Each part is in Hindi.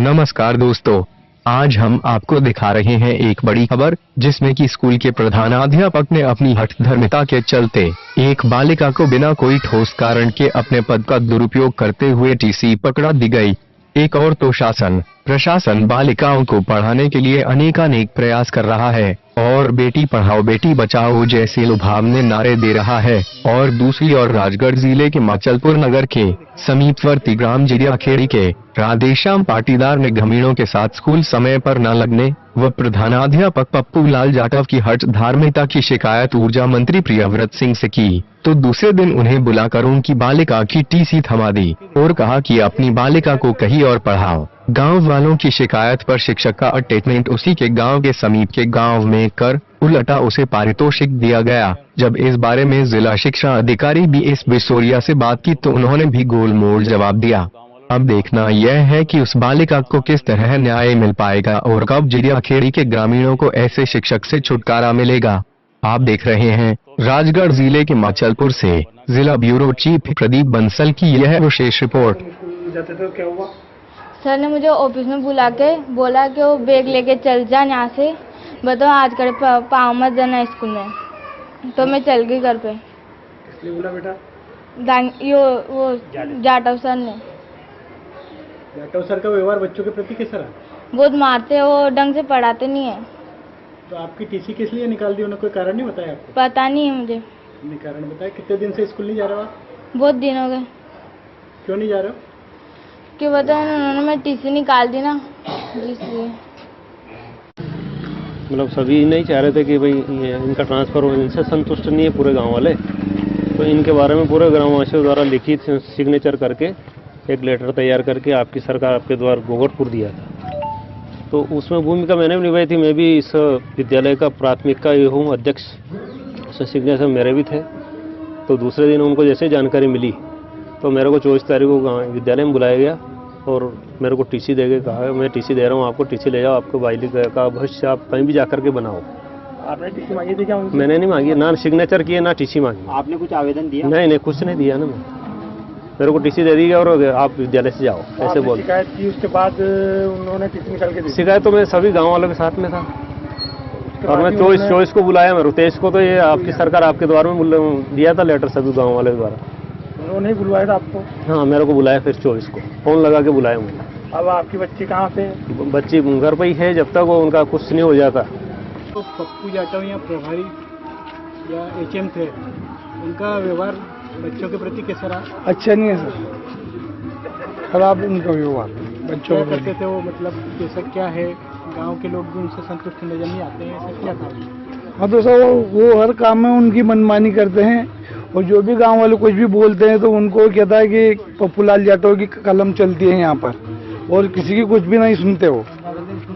नमस्कार दोस्तों, आज हम आपको दिखा रहे हैं एक बड़ी खबर, जिसमें कि स्कूल के प्रधानाध्यापक ने अपनी हठधर्मिता के चलते एक बालिका को बिना कोई ठोस कारण के अपने पद का दुरुपयोग करते हुए टीसी पकड़ा दी गई। एक और तो प्रशासन बालिकाओं को पढ़ाने के लिए अनेकानेक प्रयास कर रहा है और बेटी पढ़ाओ बेटी बचाओ जैसे लुभावने नारे दे रहा है, और दूसरी ओर राजगढ़ जिले के माचलपुर नगर के समीपवर्ती ग्राम जिरियाखेड़ी के राधेश्याम पाटीदार ने ग्रामीणों के साथ स्कूल समय पर न लगने व प्रधानाध्यापक पप्पू लाल जाटव की हठधार्मिता की शिकायत ऊर्जा मंत्री प्रियव्रत सिंह से की, तो दूसरे दिन उन्हें बुलाकर उनकी बालिका की टीसी थमा दी और कहा कि अपनी बालिका को कहीं और पढ़ाओ। गांव वालों की शिकायत पर शिक्षक का अटैचमेंट उसी के गांव के समीप के गांव में कर उलटा उसे पारितोषिक दिया गया। जब इस बारे में जिला शिक्षा अधिकारी BS बिसोरिया से बात की तो उन्होंने भी गोलमोल जवाब दिया। अब देखना यह है कि उस बालिका को किस तरह न्याय मिल पाएगा और कब जिरियाखेड़ी के ग्रामीणों को ऐसे शिक्षक से छुटकारा मिलेगा। आप देख रहे हैं राजगढ़ जिले के माचलपुर से जिला ब्यूरो चीफ प्रदीप बंसल की यह विशेष रिपोर्ट। सर ने मुझे ऑफिस में बुला के बोला कि वो बैग लेके चल जा यहाँ से, बताओ आज कर पाँव मत जाना स्कूल में। तो मैं चल गई घर पे। किसने बोला बेटा? वो जाटव सर ने। जाटव सर का व्यवहार बच्चों के प्रति कैसा रहा? बहुत मारते हैं, वो ढंग से पढ़ाते नहीं है। तो आपकी टीसी किस लिए निकाल दी? उन्होंने कोई कारण नहीं बताया आपको? पता नहीं है मुझे। नहीं कारण बताया। कितने दिन से स्कूल नहीं जा रहे हो आप? बहुत दिन हो गए। क्यों नहीं जा रहे हो? क्यों बताया, उन्होंने मैं टीसी निकाल दी ना, इसलिए। मतलब सभी नहीं चाह रहे थे कि भाई इनका ट्रांसफ़र हो, इनसे संतुष्ट नहीं है पूरे गांव वाले, तो इनके बारे में पूरे ग्रामवासियों द्वारा लिखित सिग्नेचर करके एक लेटर तैयार करके आपकी सरकार आपके द्वारा भोगटपुर दिया था। तो उसमें भूमिका मैंने भी निभाई थी। मैं भी इस विद्यालय का प्राथमिक का ये हूँ अध्यक्ष, उसमें सिग्नेचर मेरे भी थे। तो दूसरे दिन उनको जैसे जानकारी मिली तो मेरे को 24 तारीख को विद्यालय में बुलाया गया और मेरे को टीसी दे के कहा मैं टीसी दे रहा हूँ, आपको टीसी ले जाओ, आपको बालिका का भविष्य आप कहीं भी जा करके बनाओ। आपने टीसी मांगी थी क्या उनसे? मैंने नहीं मांगी, ना सिग्नेचर किए ना टीसी मांगी। आपने कुछ आवेदन दिया? नहीं, कुछ नहीं दिया ना। मेरे को टीसी दे दी गया और आप विद्यालय से जाओ ऐसे बोल। शिकायत की उसके बाद उन्होंने टीसी निकाल के दी? शिकायत तो मैं सभी गाँव वालों के साथ में था और मैं 24 को बुलाया। मैं 23 को तो ये आपकी सरकार आपके द्वार में दिया था लेटर सभी गाँव वाले द्वारा। उन्होंने ही बुलवाया था आपको? हाँ, मेरे को बुलाया फिर 24 को फोन लगा के बुलाया मुझे। अब आपकी बच्ची कहाँ पे? बच्ची घर पर ही है जब तक वो उनका कुछ नहीं हो जाता। तो पप्पू जाटव या प्रभारी या HM थे, उनका व्यवहार बच्चों के प्रति कैसा रहा? अच्छा नहीं है सर, खराब उनका व्यवहार बच्चों क्या करते थे वो? मतलब कैसा क्या है? गांव के लोग भी उनसे संतुष्ट नजर नहीं आते हैं, ऐसा क्या था? हाँ तो सर वो हर काम में उनकी मनमानी करते हैं और जो भी गांव वाले कुछ भी बोलते हैं तो उनको कहता है कि पप्पू लाल जाटव की कलम चलती है यहाँ पर, और किसी की कुछ भी नहीं सुनते हो।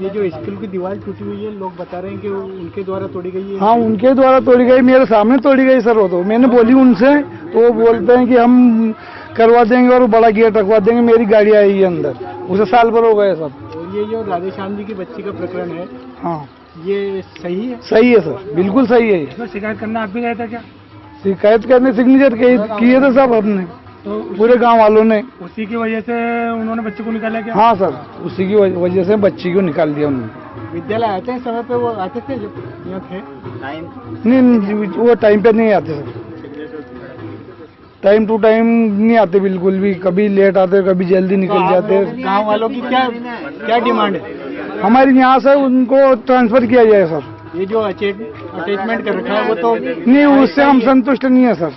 ये जो स्कूल की दीवार टूटी हुई है, लोग बता रहे हैं कि उनके द्वारा तोड़ी गई है। हाँ, उनके द्वारा तोड़ी गई, मेरे सामने तोड़ी गई सर। वो तो मैंने बोली उनसे तो वो बोलते हैं कि हम करवा देंगे और बड़ा गेट रखवा देंगे। मेरी गाड़ी आई है अंदर, उसे साल भर हो गए सब। और ये जो राधेश्याम जी की बच्ची का प्रकरण है, हाँ ये सही है? सही है सर, बिल्कुल सही है। इसमें शिकायत करना आप भी गए थे क्या? शिकायत करने सिग्नेचर किए थे सब हमने, तो पूरे गांव वालों ने। उसी की वजह से उन्होंने बच्चे को निकाला क्या? हाँ सर, उसी की वजह से बच्ची को निकाल दिया उन्होंने। विद्यालय आते हैं समय पे? वो आते थे जब यहाँ थे? नहीं, वो टाइम पे नहीं आते सर, टाइम टू टाइम नहीं आते बिल्कुल भी। कभी लेट आते, कभी जल्दी निकल जाते। गाँव वालों की क्या डिमांड है? हमारी यहाँ से उनको ट्रांसफर किया जाए सर। ये जो अटैचमेंट कर रखा है वो तो नहीं, उससे हम संतुष्ट नहीं है सर,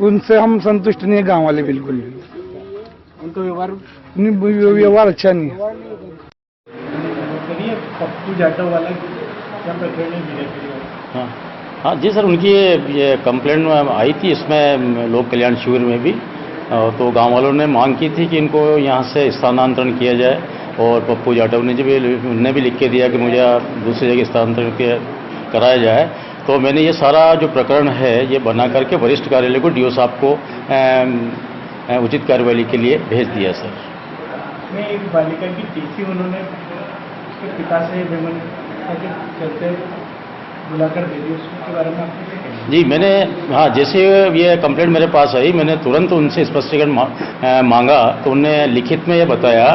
उनसे हम संतुष्ट नहीं है गांव वाले बिल्कुल भी। उनका व्यवहार अच्छा नहीं है। पप्पू जाटव वाला क्या प्रकरण है? हाँ जी सर, उनकी ये कंप्लेंट आई थी इसमें लोक कल्याण शिविर में भी। तो गांव वालों ने मांग की थी कि इनको यहाँ से स्थानांतरण किया जाए और पप्पू जाटव ने उन्होंने भी लिख के दिया कि मुझे दूसरी जगह स्थानांतरण कराया जाए। तो मैंने ये सारा जो प्रकरण है ये बना करके वरिष्ठ कार्यालय को DO साहब को उचित कार्रवाई के लिए भेज दिया सर। मैं एक बालिका की टीसी उन्होंने उसके पिता से चलते बुलाकर दे दी, उसके बारे में आपको क्या कहना है? जी मैंने, हाँ, जैसे ये कंप्लेंट मेरे पास आई मैंने तुरंत उनसे स्पष्टीकरण मांगा, तो उन्होंने लिखित में ये बताया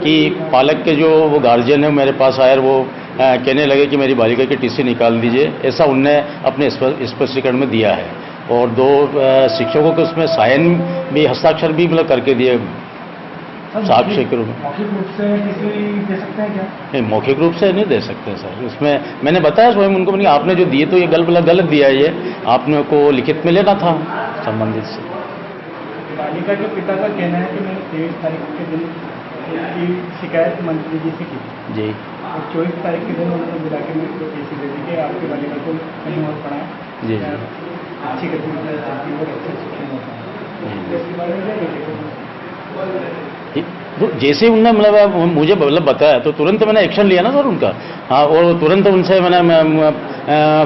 कि पालक के जो वो गार्जियन है मेरे पास आए और वो कहने लगे कि मेरी बालिका की टीसी निकाल दीजिए, ऐसा उनने अपने स्पष्टीकरण में दिया है। और 2 शिक्षकों के उसमें साइन भी, हस्ताक्षर भी मतलब करके दिए साक्ष्य के रूप में। मौखिक रूप से किसी दे सकते हैं क्या? नहीं, मौखिक रूप से नहीं दे सकते सर। इसमें मैंने बताया स्वयं उनको, मैंने आपने जो दिए तो ये गलत दिया है, ये आपने को लिखित में लेना था संबंधित से। बालिका के पिता का कहना है कि मैंने 23 तारीख के दिन की शिकायत मंत्री जी से की जी और 24 तारीख के दिन उन्होंने बुला के मेरे को टीसी दे दी कि आपकी बालिका को कहीं और पढ़ाएं, जी अच्छी गतिविधियाँ चलती है और अच्छे शिक्षण होता है। इसके बारे में क्या कहेंगे? तो जैसे उनने मतलब मुझे बताया तो तुरंत मैंने एक्शन लिया ना सर उनका। हाँ, और तुरंत उनसे मैंने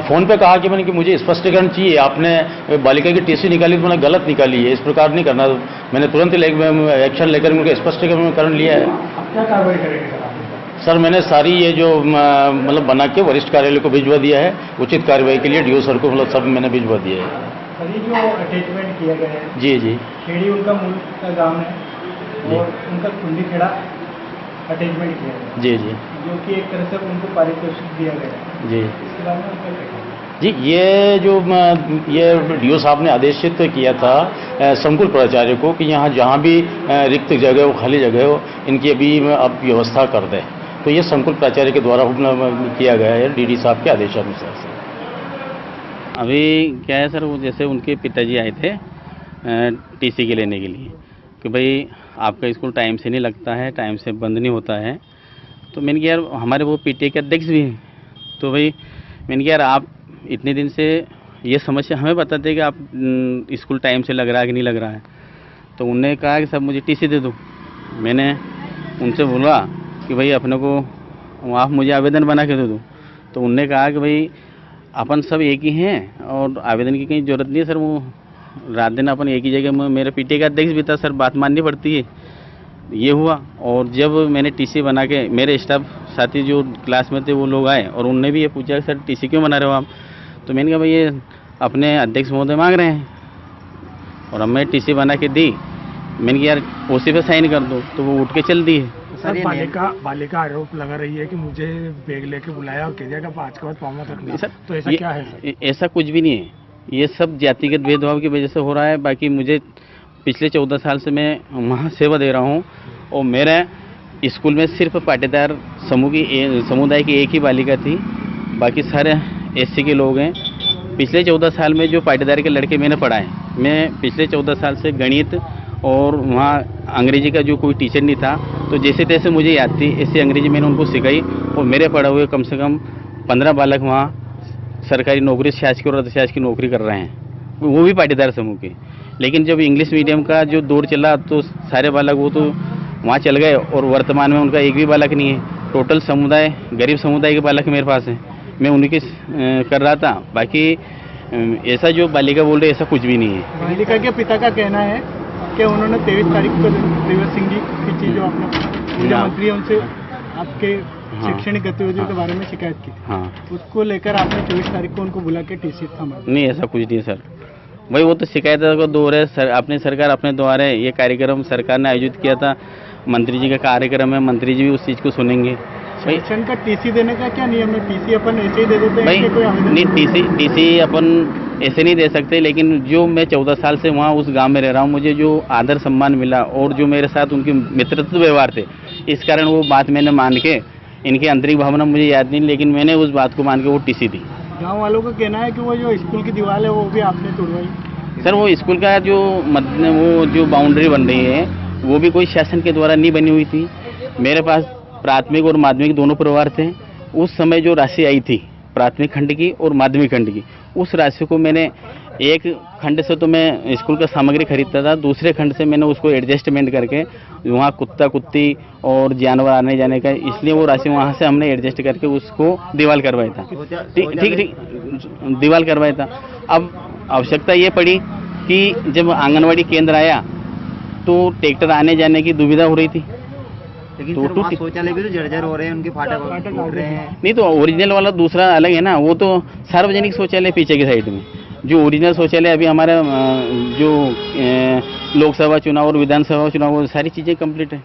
फ़ोन पे कहा कि मैंने कि मुझे स्पष्टीकरण चाहिए, आपने बालिका की टीसी निकाली तो मैंने गलत निकाली है, इस प्रकार नहीं करना। मैंने तुरंत एक्शन लेकर उनका स्पष्टीकरण लिया है। अब क्या कार्रवाई करेंगे सर? मैंने सारी ये जो मतलब बना के वरिष्ठ कार्यालय को भिजवा दिया है, उचित कार्रवाई के लिए डीओ सर को मतलब सब मैंने भिजवा दिया है। सर ये जो अटैचमेंट किया गया है, जी खेड़ी उनका मूल का गाँव है और उनका कुंडी खेड़ा अटैचमेंट किया गया जी जो कि एक तरह से उनको पारितोषिक दिया गया है। जी इसके बारे में क्या कहेंगे? जी, ये जो ये डीओ साहब ने आदेशित किया था संकुल प्राचार्य को कि यहाँ जहाँ भी रिक्त जगह हो, खाली जगह हो, इनकी अभी अब व्यवस्था कर दें, तो ये संकुल प्राचार्य के द्वारा किया गया है डीडी साहब के आदेशानुसार से। अभी क्या है सर, वो जैसे उनके पिताजी आए थे टीसी के लेने के लिए कि भाई आपका स्कूल टाइम से नहीं लगता है, टाइम से बंद नहीं होता है। तो मैंने कहा यार हमारे वो पीटीए के अध्यक्ष भी हैं, तो भाई मैंने कहा यार आप इतने दिन से ये समस्या हमें बताते कि आप स्कूल टाइम से लग रहा है कि नहीं लग रहा है। तो उन्होंने कहा कि सब मुझे टीसी दे दो। मैंने उनसे बोला कि भाई अपने को आप मुझे आवेदन बना के दे दो। तो उनने कहा कि भाई अपन सब एक ही हैं और आवेदन की कहीं ज़रूरत नहीं है सर, वो रात दिन अपन एक ही जगह में, मेरा पीटीए का अध्यक्ष भी था सर, बात माननी पड़ती है। ये हुआ। और जब मैंने टीसी बना के, मेरे स्टाफ साथी जो क्लास में थे वो लोग आए और उनने भी ये पूछा सर टीसी क्यों बना रहे हो आप? तो मैंने कहा भाई ये अपने अध्यक्ष महोदय मांग रहे हैं और अब मैं टीसी बना के दी। मैंने कहा यार उसी पे साइन कर दो, तो वो उठ के चल दी है। सर बालिका आरोप लगा रही है कि मुझे बैग लेके बुलाया और कह दिया कि 5 के बाद पाँव मत रखना। तो ऐसा क्या है सर? ऐसा कुछ भी नहीं है, ये सब जातिगत भेदभाव की वजह से हो रहा है। बाकी मुझे पिछले 14 साल से मैं वहाँ सेवा दे रहा हूँ और मेरे स्कूल में सिर्फ पाटीदार समुदाय की एक ही बालिका थी, बाकी सारे एससी के लोग हैं। पिछले 14 साल में जो पाटीदार के लड़के मैंने पढ़ाए, मैं पिछले 14 साल से गणित और वहाँ अंग्रेजी का जो कोई टीचर नहीं था, तो जैसे तैसे मुझे याद थी ऐसे अंग्रेजी मैंने उनको सिखाई और मेरे पढ़े हुए कम से कम 15 बालक वहाँ सरकारी नौकरी, शासकीय और अर्धशासकीय नौकरी कर रहे हैं, वो भी पाटीदार समूह के। लेकिन जब इंग्लिश मीडियम का जो दौर चला तो सारे बालक वो तो वहाँ चल गए और वर्तमान में उनका एक भी बालक नहीं है। टोटल समुदाय, गरीब समुदाय के बालक मेरे पास हैं, मैं उनकी कर रहा था। बाकी ऐसा जो बालिका बोल रहे ऐसा कुछ भी नहीं है। बालिका के पिता का कहना है कि उन्होंने 23 तारीख को देवर सिंह जी की चीज जो आपने ऊर्जा मंत्री है उनसे आपके शैक्षणिक गतिविधियों के बारे में शिकायत की, उसको लेकर आपने 24 तारीख को उनको बुला के टीसी थमा। नहीं, ऐसा कुछ नहीं सर, भाई वो तो शिकायत का दौर है सर। अपनी सरकार अपने द्वारा ये कार्यक्रम सरकार ने आयोजित किया था, मंत्री जी का कार्यक्रम है, मंत्री जी भी उस चीज़ को सुनेंगे। शिक्षण का टीसी देने का क्या नियम है? टीसी अपन ऐसे ही दे देते हैं भाई? कोई आवेदन नहीं, टीसी अपन ऐसे नहीं दे सकते, लेकिन जो मैं 14 साल से वहाँ उस गांव में रह रहा हूँ, मुझे जो आदर सम्मान मिला और जो मेरे साथ उनके मित्रत्व व्यवहार थे, इस कारण वो बात मैंने मान के, इनकी आंतरिक भावना मुझे याद नहीं, लेकिन मैंने उस बात को मान के वो टीसी दी। गाँव वालों का कहना है कि वो जो स्कूल की दीवार है वो भी आपने तोड़वाई। सर वो स्कूल का जो बाउंड्री बन रही है वो भी कोई शासन के द्वारा नहीं बनी हुई थी। मेरे पास प्राथमिक और माध्यमिक दोनों परिवार थे। उस समय जो राशि आई थी प्राथमिक खंड की और माध्यमिक खंड की, उस राशि को मैंने एक खंड से तो मैं स्कूल का सामग्री खरीदता था, दूसरे खंड से मैंने उसको एडजस्टमेंट करके वहाँ कुत्ता कुत्ती और जानवर आने जाने का, इसलिए वो राशि वहाँ से हमने एडजस्ट करके उसको दीवार करवाया था। ठीक दीवार करवाया था। अब आवश्यकता ये पड़ी कि जब आंगनवाड़ी केंद्र आया तो ट्रैक्टर आने जाने की दुविधा हो रही थी। लेकिन तो वहाँ शौचालय भी तो जर्जर हो रहे हैं, उनके फाटक टूट रहे हैं। नहीं तो ओरिजिनल वाला दूसरा अलग है ना, वो तो सार्वजनिक शौचालय पीछे की साइड में, जो ओरिजिनल शौचालय अभी हमारा जो लोकसभा चुनाव और विधानसभा चुनाव वो सारी चीज़ें कंप्लीट है।